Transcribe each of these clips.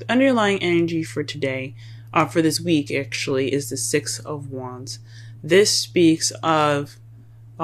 the underlying energy for today, for this week actually, is the Six of Wands. This speaks of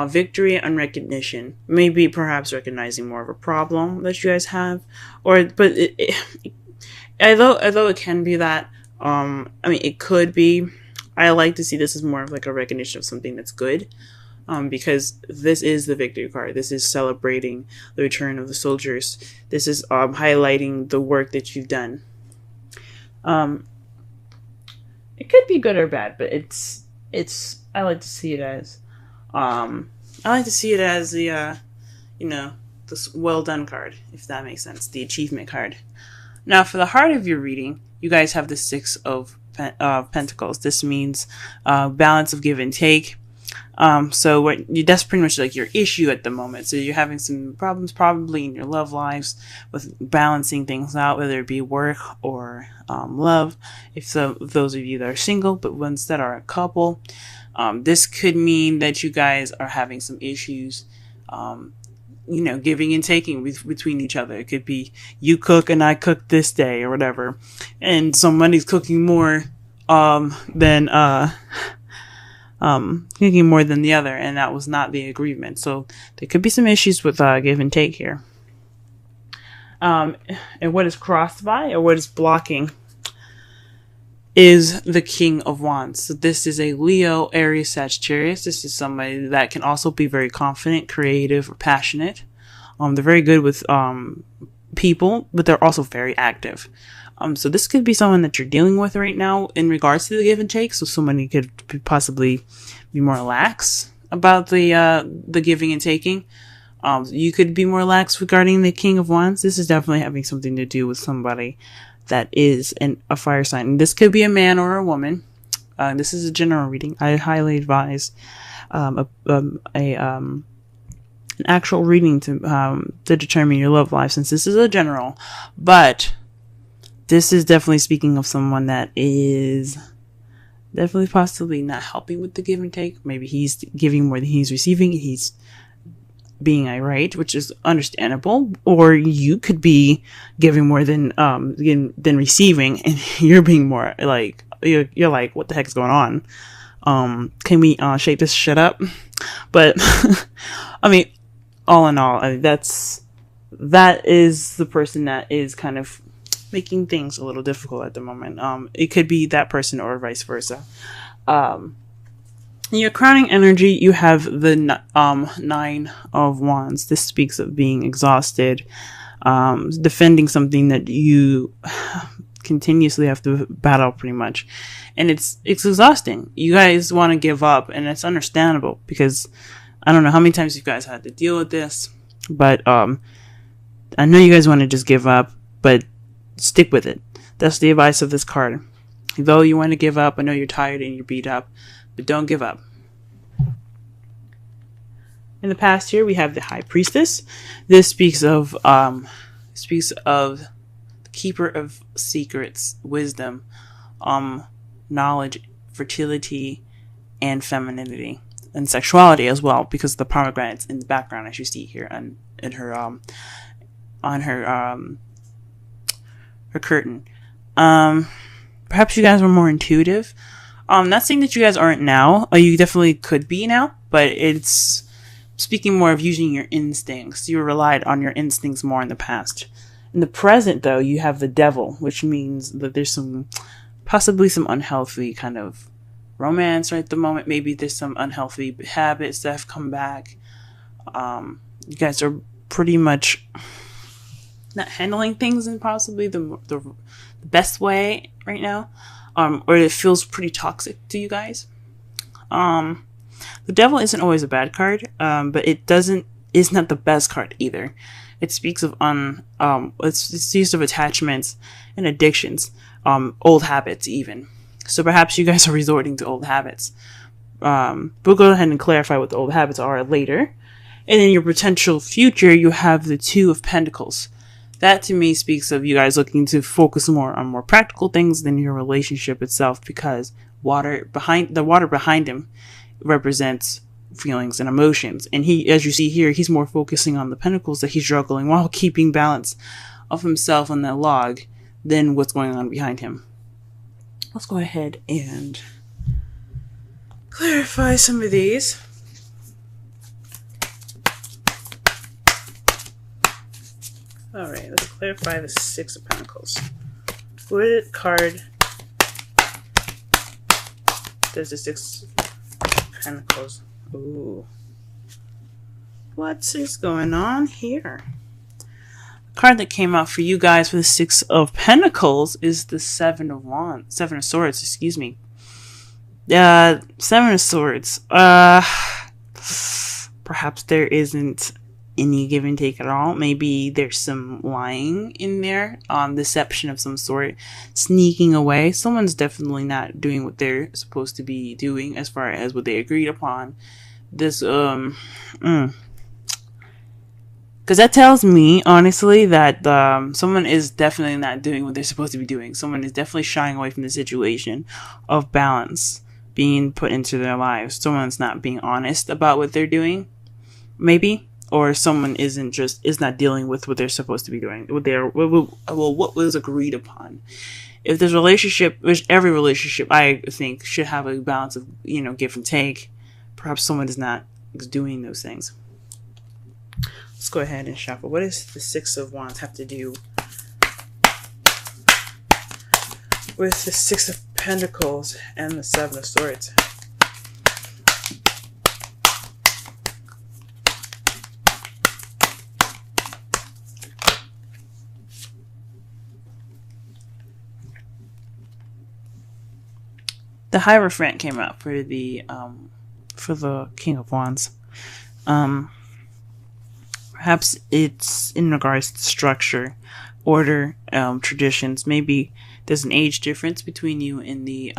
victory and recognition. Maybe perhaps recognizing more of a problem that you guys have, although it can be that, it could be. I like to see this as more of like a recognition of something that's good. Because this is the victory card. This is celebrating the return of the soldiers. This is highlighting the work that you've done. It could be good or bad, but it's. I like to see it as, the this well done card, if that makes sense, the achievement card. Now, for the heart of your reading, you guys have the Six of Pentacles. This means balance of give and take. So that's pretty much like your issue at the moment. So you're having some problems probably in your love lives with balancing things out, whether it be work or love. If those of you that are single, but ones that are a couple, this could mean that you guys are having some issues, giving and taking between each other. It could be you cook and I cook this day or whatever, and somebody's cooking more than the other, and that was not the agreement. So there could be some issues with give and take here. And what is crossed by, or what is blocking, is the King of Wands. So this is a Leo, Aries, Sagittarius. This is somebody that can also be very confident, creative, or passionate. They're very good with people, but they're also very active. So this could be someone that you're dealing with right now in regards to the give and take. So somebody could possibly be more lax about the giving and taking. You could be more lax regarding the King of Wands. This is definitely having something to do with somebody that is a fire sign. And this could be a man or a woman. This is a general reading. I highly advise an actual reading to determine your love life, since this is a general. But this is definitely speaking of someone that is definitely possibly not helping with the give and take. Maybe he's giving more than he's receiving. He's being irate, which is understandable. Or you could be giving more than receiving, and you're being more like, you're like, what the heck is going on? Can we shake this shit up? But all in all, that is the person that is kind of making things a little difficult at the moment. It could be that person or vice versa. In your crowning energy, you have the Nine of Wands. This speaks of being exhausted, defending something that you continuously have to battle pretty much. And it's exhausting. You guys want to give up, and it's understandable, because I don't know how many times you guys had to deal with this, but I know you guys want to just give up, but stick with it. That's the advice of this card. Though you want to give up, I know you're tired and you're beat up, but don't give up. In the past here, we have the High Priestess. This speaks of the keeper of secrets, wisdom, knowledge, fertility, and femininity, and sexuality as well, because of the pomegranates in the background, as you see here on her curtain. Perhaps you guys were more intuitive. Not saying that you guys aren't now. You definitely could be now, but it's speaking more of using your instincts. You relied on your instincts more in the past. In the present, though, you have the Devil, which means that there's possibly some unhealthy kind of romance right at the moment. Maybe there's some unhealthy habits that have come back. You guys are pretty much not handling things in possibly the best way right now, or it feels pretty toxic to you guys. The Devil isn't always a bad card, but is not the best card either. It speaks of it speaks of attachments and addictions, old habits even. So perhaps you guys are resorting to old habits. We'll go ahead and clarify what the old habits are later. And in your potential future, you have the Two of Pentacles. That to me speaks of you guys looking to focus more on more practical things than your relationship itself, because the water behind him represents feelings and emotions. And he, as you see here, he's more focusing on the pentacles that he's juggling while keeping balance of himself on that log than what's going on behind him. Let's go ahead and clarify some of these. Alright, let's clarify the Six of Pentacles. What card does the Six of Pentacles? Ooh. What is going on here? The card that came out for you guys for the Six of Pentacles is the Seven of Swords, excuse me. Seven of Swords. Perhaps there isn't any give and take at all. Maybe there's some lying in there, deception of some sort, sneaking away. Someone's definitely not doing what they're supposed to be doing as far as what they agreed upon. This, because that tells me, honestly, that someone is definitely not doing what they're supposed to be doing. Someone is definitely shying away from the situation of balance being put into their lives. Someone's not being honest about what they're doing, maybe. Or someone is not dealing with what they're supposed to be doing. What was agreed upon. If there's a relationship, which every relationship I think should have a balance of, give and take. Perhaps someone is not doing those things. Let's go ahead and shuffle. What does the Six of Wands have to do with the Six of Pentacles and the Seven of Swords? The Hierophant came out for the King of Wands. Perhaps it's in regards to structure, order, traditions. Maybe there's an age difference between you and the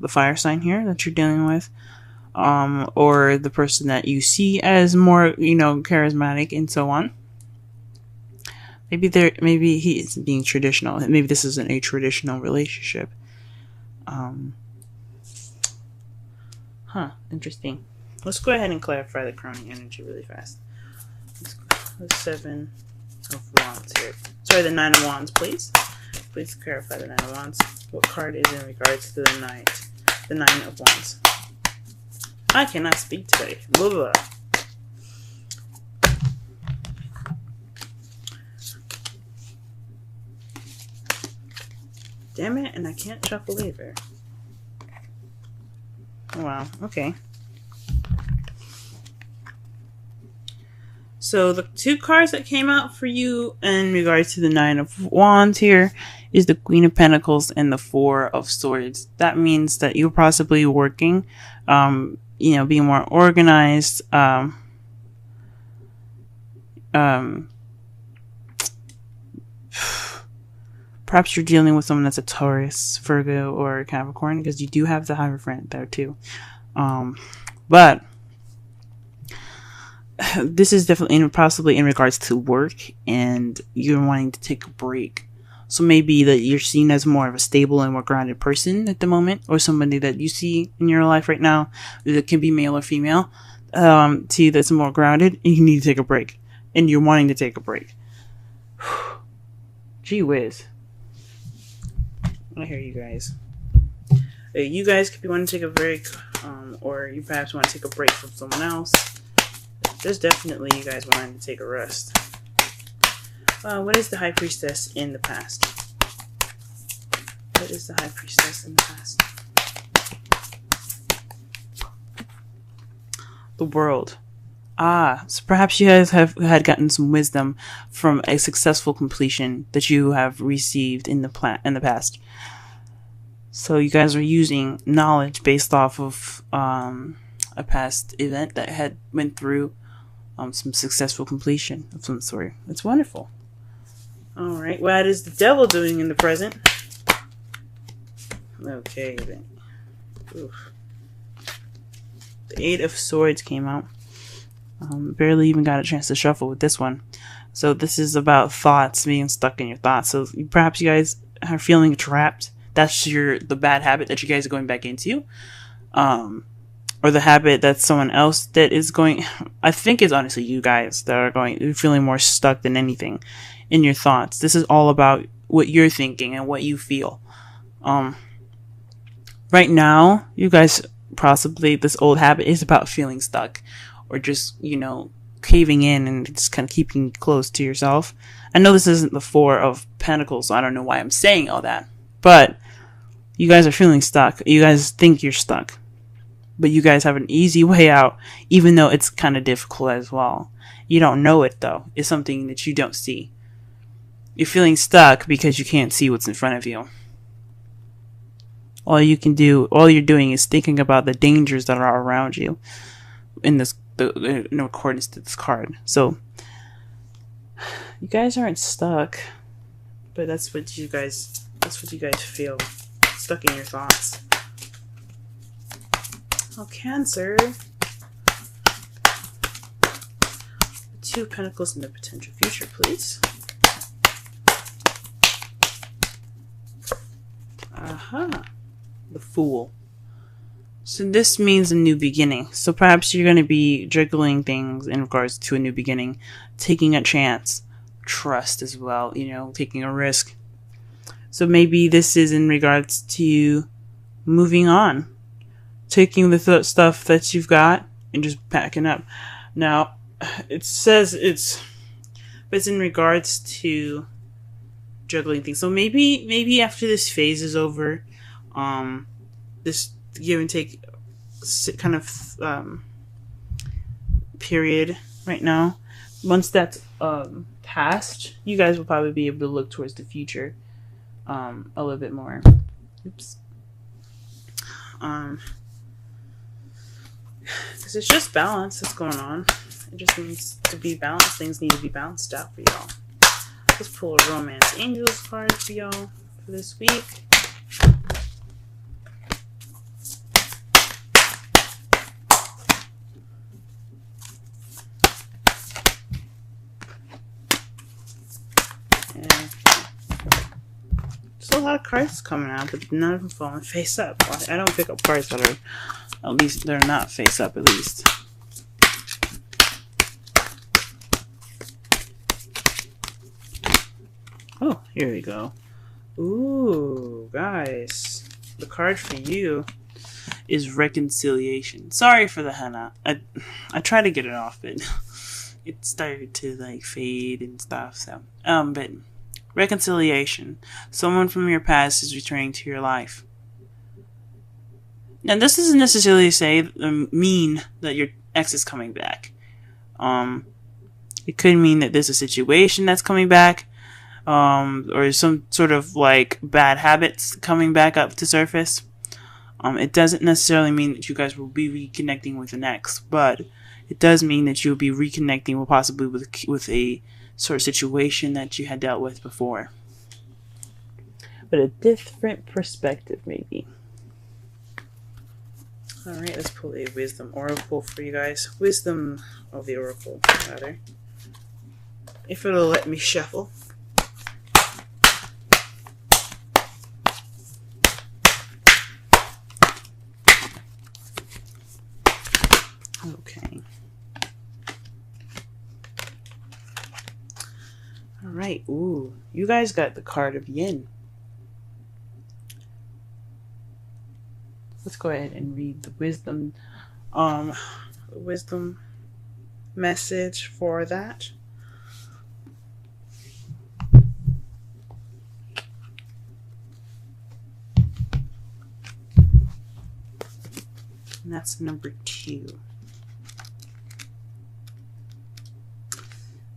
fire sign here that you're dealing with, or the person that you see as more charismatic and so on. Maybe he is being traditional. Maybe this isn't a traditional relationship. Interesting. Let's go ahead and clarify the crowning energy really fast. The Seven of Wands here. Sorry, the Nine of Wands, please. Please clarify the Nine of Wands. What card is in regards to the Nine of Wands? I cannot speak today. Blah, blah. Damn it, and I can't shuffle either. Oh, wow, okay. So the two cards that came out for you in regards to the Nine of Wands here is the Queen of Pentacles and the Four of Swords. That means that you're possibly working, being more organized, perhaps you're dealing with someone that's a Taurus, Virgo, or Capricorn, because you do have the Hierophant there too. But this is definitely possibly in regards to work, and you're wanting to take a break. So maybe that you're seen as more of a stable and more grounded person at the moment, or somebody that you see in your life right now that can be male or female, to you that's more grounded, and you need to take a break, and you're wanting to take a break. Gee whiz. I hear you guys. You guys could be wanting to take a break, or you perhaps want to take a break from someone else. There's definitely you guys wanting to take a rest. What is the High Priestess in the past? What is the High Priestess in the past? The World. So perhaps you guys had gotten some wisdom from a successful completion that you have received in the past. So you guys are using knowledge based off of a past event that had went through some successful completion of some sort. It's wonderful. All right, what is the Devil doing in the present? Okay, then. Oof. The Eight of Swords came out. Barely even got a chance to shuffle with this one. So this is about thoughts, being stuck in your thoughts. So perhaps you guys are feeling trapped. That's the bad habit that you guys are going back into. Or the habit that someone else that is going, I think it's honestly you guys that are feeling more stuck than anything in your thoughts. This is all about what you're thinking and what you feel. Right now, you guys possibly this old habit is about feeling stuck, or just caving in and just kind of keeping close to yourself. I know this isn't the Four of Pentacles, so I don't know why I'm saying all that, but you guys are feeling stuck. You guys think you're stuck, but you guys have an easy way out, even though it's kind of difficult as well. You don't know it though. It's something that you don't see. You're feeling stuck because you can't see what's in front of you. All you're doing is thinking about the dangers that are around you in accordance to this card. So you guys aren't stuck, but that's what you guys feel. Stuck in your thoughts. Oh, Cancer. Two of Pentacles in the potential future, please. The Fool. So this means a new beginning. So perhaps you're going to be juggling things in regards to a new beginning, taking a chance, trust as well, taking a risk. So maybe this is in regards to moving on, taking the stuff that you've got and just packing up. Now, it says it's in regards to juggling things. So maybe after this phase is over, this give and take kind of period right now, once that's past, you guys will probably be able to look towards the future a little bit more. Oops. Because it's just balance that's going on. It just needs to be balanced. Things need to be balanced out for y'all. Let's pull a Romance Angels card for y'all for this week. There's a lot of cards coming out, but none of them falling face up. I don't pick up cards that are, at least they're not face up, at least. Oh, here we go. Ooh, guys. The card for you is Reconciliation. Sorry for the henna. I tried to get it off, but it started to fade and stuff. So, but Reconciliation. Someone from your past is returning to your life. Now, this doesn't necessarily mean that your ex is coming back. It could mean that there's a situation that's coming back, or some sort of bad habits coming back up to surface. It doesn't necessarily mean that you guys will be reconnecting with an ex, but it does mean that you'll be reconnecting possibly with a sort of situation that you had dealt with before, but a different perspective maybe. Alright, let's pull a Wisdom Oracle for you guys. Wisdom of the Oracle, rather. If it'll let me shuffle. Okay. Alright, ooh. You guys got the card of Yin. Let's go ahead and read the wisdom message for that. And that's number 2.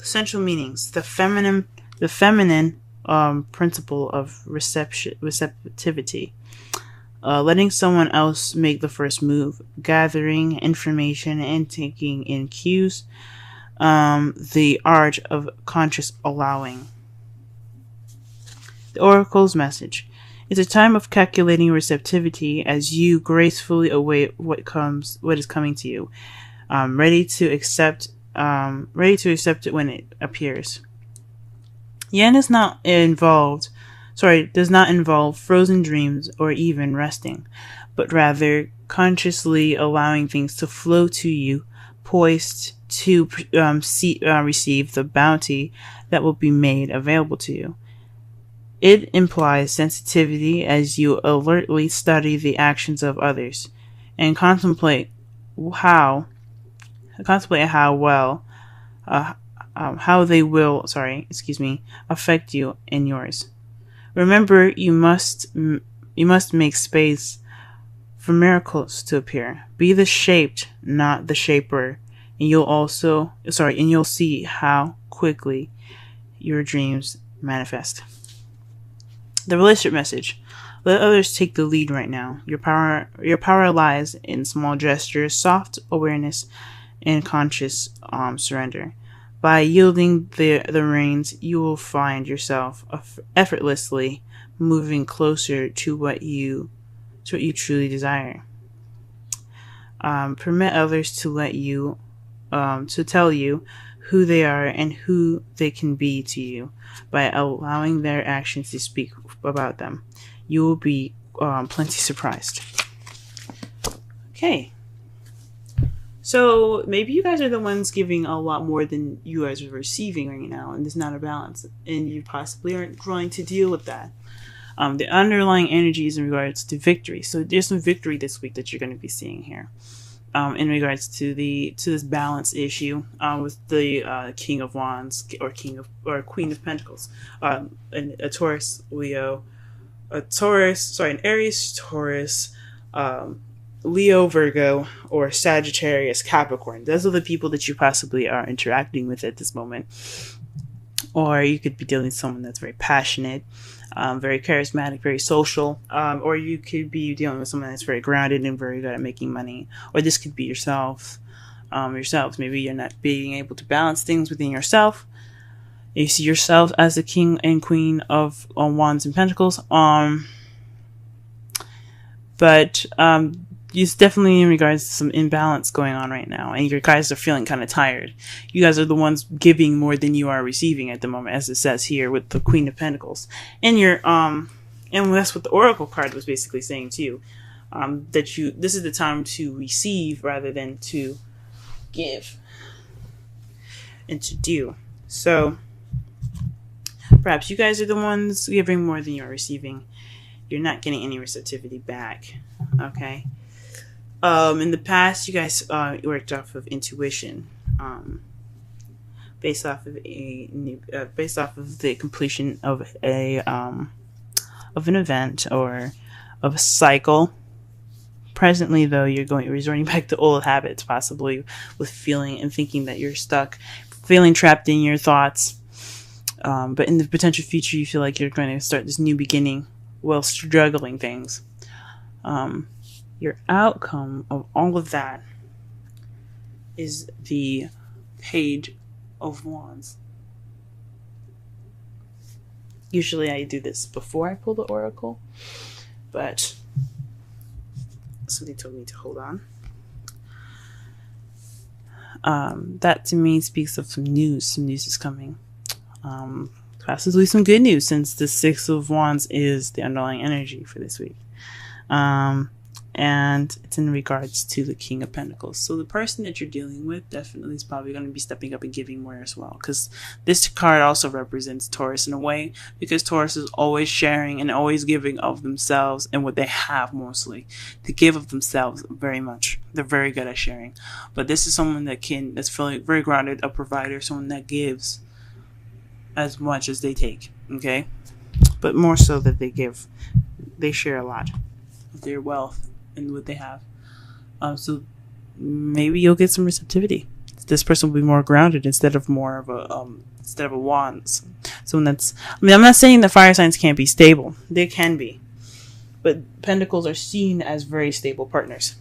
Essential meanings: the feminine principle of receptivity, letting someone else make the first move, gathering information and taking in cues, the art of conscious allowing. The Oracle's message: it's a time of calculating receptivity as you gracefully await what is coming to you, ready to accept it when it appears. Yin does not involve frozen dreams or even resting, but rather consciously allowing things to flow to you, poised to receive the bounty that will be made available to you. It implies sensitivity as you alertly study the actions of others and how contemplate how well how they will affect you and yours. Remember, you must make space for miracles to appear. Be the shaped, not the shaper, and you'll see how quickly your dreams manifest. The relationship message. Let others take the lead right now. Your power lies in small gestures, soft awareness, and conscious surrender. By yielding the reins, you will find yourself effortlessly moving closer to what you truly desire. Permit others to to tell you who they are and who they can be to you by allowing their actions to speak about them. You will be plenty surprised. Okay. So maybe you guys are the ones giving a lot more than you guys are receiving right now, and there's not a balance, and you possibly aren't trying to deal with that. The underlying energy is in regards to victory. So there's some victory this week that you're going to be seeing here. In regards to this balance issue with the King of Wands or Queen of Pentacles, and a Taurus, Leo, an Aries, Taurus, Leo, Virgo, or Sagittarius, Capricorn. Those are the people that you possibly are interacting with at this moment. Or you could be dealing with someone that's very passionate, very charismatic, very social, or you could be dealing with someone that's very grounded and very good at making money. Or this could be yourselves. Maybe you're not being able to balance things within yourself. You see yourself as the King and Queen of Wands and Pentacles. But it's definitely in regards to some imbalance going on right now, and you guys are feeling kind of tired. You guys are the ones giving more than you are receiving at the moment, as it says here with the Queen of Pentacles. And and that's what the Oracle card was basically saying to you, that this is the time to receive rather than to give and to do. So perhaps you guys are the ones giving more than you're receiving. You're not getting any receptivity back. Okay. In the past, you guys worked off of intuition, based off of the completion of an event or of a cycle. Presently, though, you're resorting back to old habits, possibly with feeling and thinking that you're stuck, feeling trapped in your thoughts. But in the potential future, you feel like you're going to start this new beginning while struggling things. Your outcome of all of that is the Page of Wands. Usually I do this before I pull the Oracle, but somebody told me to hold on. That to me speaks of some news. Some news is coming. Possibly some good news, since the Six of Wands is the underlying energy for this week. And it's in regards to the King of Pentacles. So the person that you're dealing with definitely is probably going to be stepping up and giving more as well, because this card also represents Taurus in a way, because Taurus is always sharing and always giving of themselves and what they have, mostly to give of themselves very much. They're very good at sharing. But this is someone that's feeling very grounded, a provider, someone that gives as much as they take. Okay, but more so that they share a lot of their wealth and what they have. So maybe you'll get some receptivity. This person will be more grounded instead of a wands. Someone I'm not saying that fire signs can't be stable. They can be. But pentacles are seen as very stable partners.